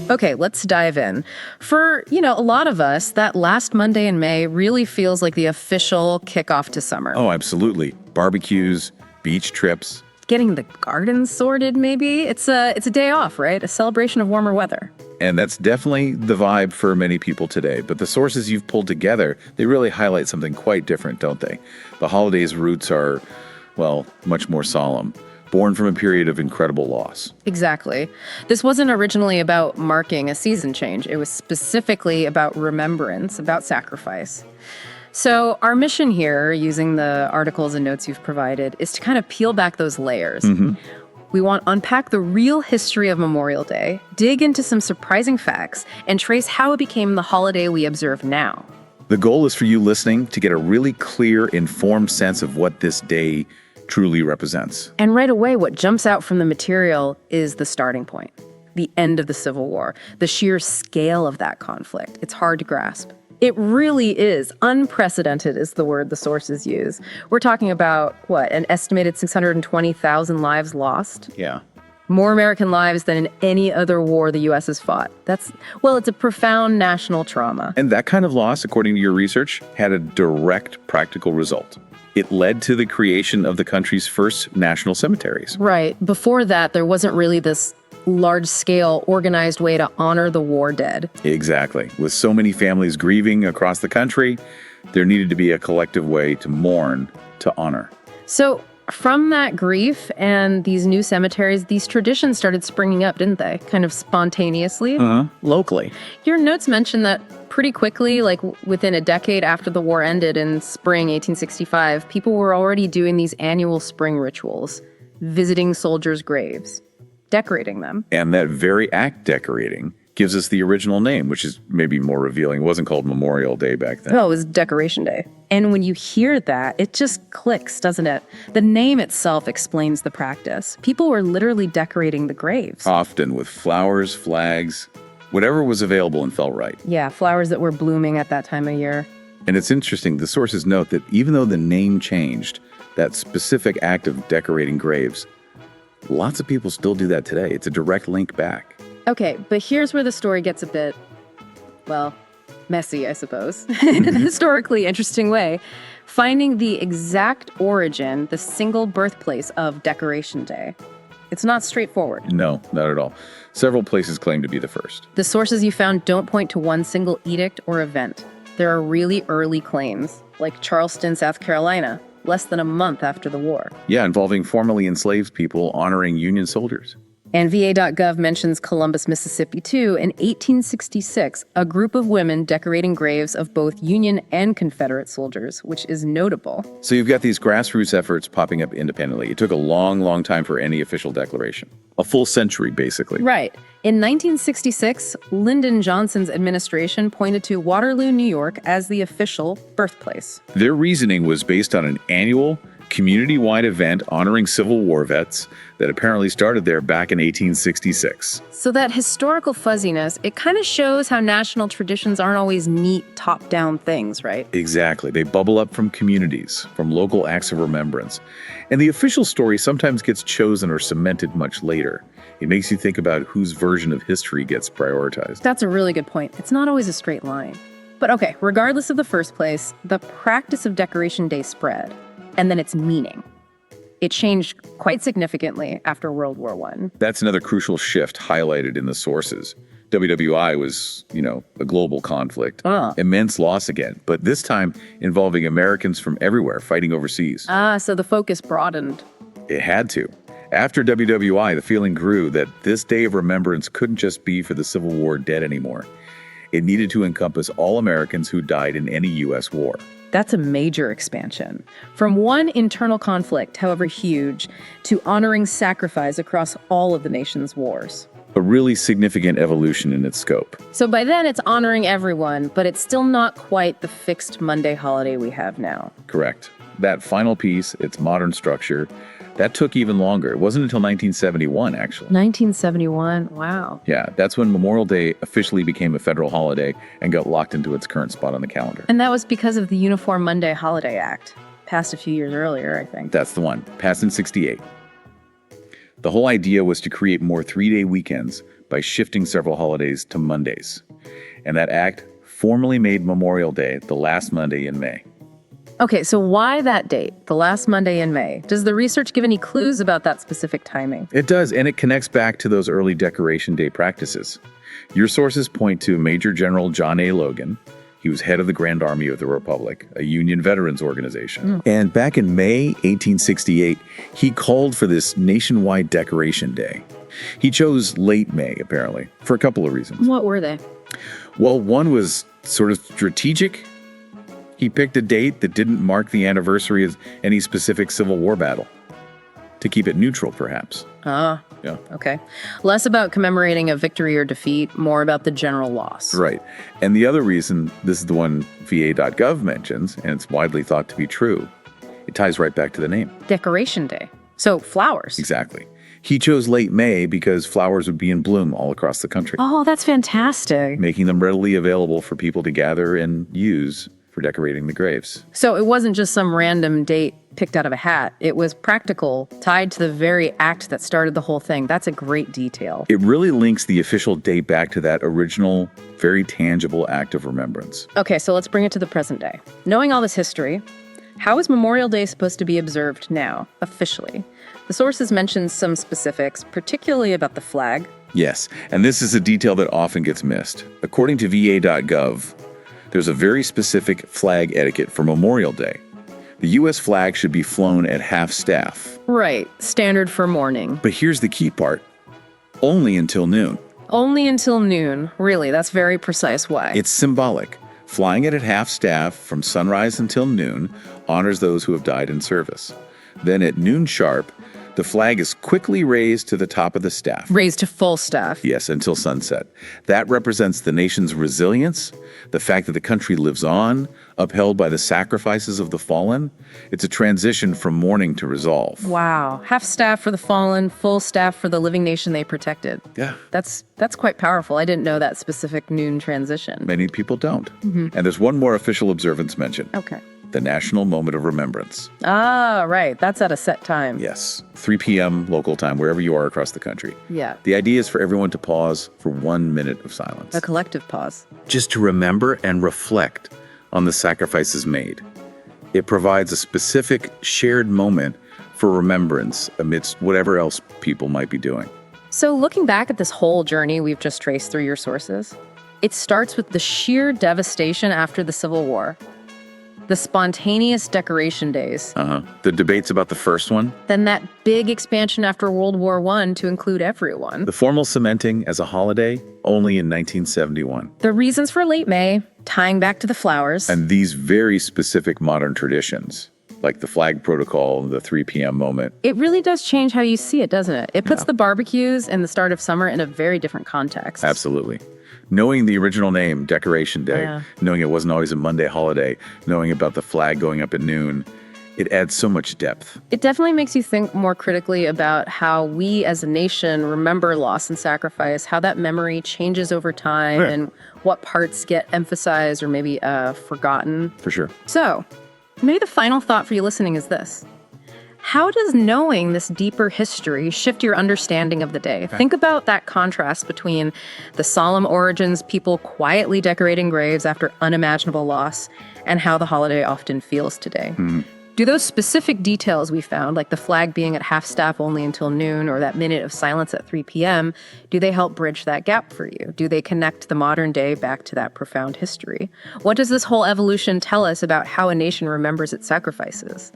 Okay, let's dive in. For, a lot of us, that last Monday in May really feels like the official kickoff to summer. Oh, absolutely. Barbecues, beach trips. Getting the garden sorted, maybe? It's a day off, right? A celebration of warmer weather. And that's definitely the vibe for many people today. But the sources you've pulled together, they really highlight something quite different, don't they? The holiday's roots are, well, much more solemn, born from a period of incredible loss. Exactly. This wasn't originally about marking a season change. It was specifically about remembrance, about sacrifice. So our mission here, using the articles and notes you've provided, is to kind of peel back those layers. We want to unpack the real history of Memorial Day, dig into some surprising facts, and trace how it became the holiday we observe now. The goal is for you listening to get a really clear, informed sense of what this day truly represents. And right away, what jumps out from the material is the starting point, the end of the Civil War, the sheer scale of that conflict. It's hard to grasp. It really is. Unprecedented is the word the sources use. We're talking about, an estimated 620,000 lives lost? Yeah. More American lives than in any other war the U.S. has fought. It's a profound national trauma. And that kind of loss, according to your research, had a direct practical result. It led to the creation of the country's first national cemeteries. Right. Before that, there wasn't really this large-scale, organized way to honor the war dead. Exactly. With so many families grieving across the country, there needed to be a collective way to mourn, to honor. So from that grief and these new cemeteries, these traditions started springing up, didn't they? Kind of spontaneously? Locally. Your notes mention that pretty quickly, like within a decade after the war ended in spring 1865, people were already doing these annual spring rituals, visiting soldiers' graves, decorating them. And that very act, decorating, gives us the original name, which is maybe more revealing. It wasn't called Memorial Day back then. No, it was Decoration Day. And when you hear that, it just clicks, doesn't it? The name itself explains the practice. People were literally decorating the graves. Often with flowers, flags, whatever was available and felt right. Yeah, flowers that were blooming at that time of year. And it's interesting, the sources note that even though the name changed, that specific act of decorating graves, lots of people still do that today. It's a direct link back. Okay, but here's where the story gets a bit, messy, I suppose, in a historically interesting way. Finding the exact origin, the single birthplace of Decoration Day. It's not straightforward. No, not at all. Several places claim to be the first. The sources you found don't point to one single edict or event. There are really early claims, like Charleston, South Carolina, less than a month after the war. Yeah, involving formerly enslaved people honoring Union soldiers. And VA.gov mentions Columbus, Mississippi, too. In 1866, a group of women decorating graves of both Union and Confederate soldiers, which is notable. So you've got these grassroots efforts popping up independently. It took a long, long time for any official declaration. A full century, basically. Right. In 1966, Lyndon Johnson's administration pointed to Waterloo, New York, as the official birthplace. Their reasoning was based on an annual, community-wide event honoring Civil War vets that apparently started there back in 1866. So that historical fuzziness, it kind of shows how national traditions aren't always neat, top-down things, right? Exactly. They bubble up from communities, from local acts of remembrance. And the official story sometimes gets chosen or cemented much later. It makes you think about whose version of history gets prioritized. That's a really good point. It's not always a straight line. But okay, regardless of the first place, the practice of Decoration Day spread. And then its meaning. It changed quite significantly after World War I. That's another crucial shift highlighted in the sources. WWI was, a global conflict. Immense loss again, but this time involving Americans from everywhere fighting overseas. So the focus broadened. It had to. After WWI, the feeling grew that this day of remembrance couldn't just be for the Civil War dead anymore. It needed to encompass all Americans who died in any U.S. war. That's a major expansion. From one internal conflict, however huge, to honoring sacrifice across all of the nation's wars. A really significant evolution in its scope. So by then, it's honoring everyone, but it's still not quite the fixed Monday holiday we have now. Correct. That final piece, its modern structure, that took even longer. It wasn't until 1971, actually. 1971, wow. Yeah, that's when Memorial Day officially became a federal holiday and got locked into its current spot on the calendar. And that was because of the Uniform Monday Holiday Act, passed a few years earlier, I think. That's the one, passed in '68. The whole idea was to create more 3-day weekends, by shifting several holidays to Mondays. And that act formally made Memorial Day the last Monday in May. Okay, so why that date, the last Monday in May? Does the research give any clues about that specific timing? It does, and it connects back to those early Decoration Day practices. Your sources point to Major General John A. Logan. He was head of the Grand Army of the Republic, a Union veterans organization. And back in May 1868, he called for this nationwide Decoration Day. He chose late May, apparently, for a couple of reasons. What were they? Well, one was sort of strategic. He picked a date that didn't mark the anniversary of any specific Civil War battle, to keep it neutral, perhaps. Ah, Yeah. okay. Less about commemorating a victory or defeat, more about the general loss. Right. And the other reason, this is the one VA.gov mentions, and it's widely thought to be true, it ties right back to the name. Decoration Day. So flowers. Exactly. He chose late May because flowers would be in bloom all across the country, Oh, that's fantastic. making them readily available for people to gather and use for decorating the graves. So it wasn't just some random date picked out of a hat. It was practical, tied to the very act that started the whole thing. That's a great detail. It really links the official date back to that original, very tangible act of remembrance. Okay, so let's bring it to the present day. Knowing all this history, how is Memorial Day supposed to be observed now, officially? The sources mention some specifics, particularly about the flag. Yes, and this is a detail that often gets missed. According to VA.gov, there's a very specific flag etiquette for Memorial Day. The U.S. flag should be flown at half-staff. Right, standard for mourning. But here's the key part. Only until noon. Only until noon. Really, that's very precise. Why? It's symbolic. Flying it at half-staff from sunrise until noon honors those who have died in service. Then at noon sharp, the flag is quickly raised to the top of the staff. Raised to full staff. Yes, until sunset. That represents the nation's resilience, the fact that the country lives on, upheld by the sacrifices of the fallen. It's a transition from mourning to resolve. Wow. Half staff for the fallen, full staff for the living nation they protected. Yeah. That's quite powerful. I didn't know that specific noon transition. Many people don't. And there's one more official observance mentioned. Okay. The National Moment of Remembrance. Ah, right. That's at a set time. Yes, 3 p.m. local time, wherever you are across the country. Yeah. The idea is for everyone to pause for 1 minute of silence. A collective pause. Just to remember and reflect on the sacrifices made. It provides a specific shared moment for remembrance amidst whatever else people might be doing. So looking back at this whole journey we've just traced through your sources, it starts with the sheer devastation after the Civil War. The spontaneous decoration days. The debates about the first one, Then that big expansion after World War I to include everyone. the formal cementing as a holiday only in 1971. The reasons for late May, tying back to the flowers. And these very specific modern traditions, like the flag protocol, the 3 p.m. moment. It really does change how you see it, doesn't it? It puts the barbecues and the start of summer in a very different context. Absolutely. Knowing the original name, Decoration Day, Yeah. knowing it wasn't always a Monday holiday, knowing about the flag going up at noon, it adds so much depth. It definitely makes you think more critically about how we as a nation remember loss and sacrifice, how that memory changes over time, Yeah. and what parts get emphasized or maybe forgotten. For sure. So, maybe the final thought for you listening is this. How does knowing this deeper history shift your understanding of the day? Think about that contrast between the solemn origins, people quietly decorating graves after unimaginable loss, and how the holiday often feels today. Do those specific details we found, like the flag being at half-staff only until noon or that minute of silence at 3 p.m., do they help bridge that gap for you? Do they connect the modern day back to that profound history? What does this whole evolution tell us about how a nation remembers its sacrifices?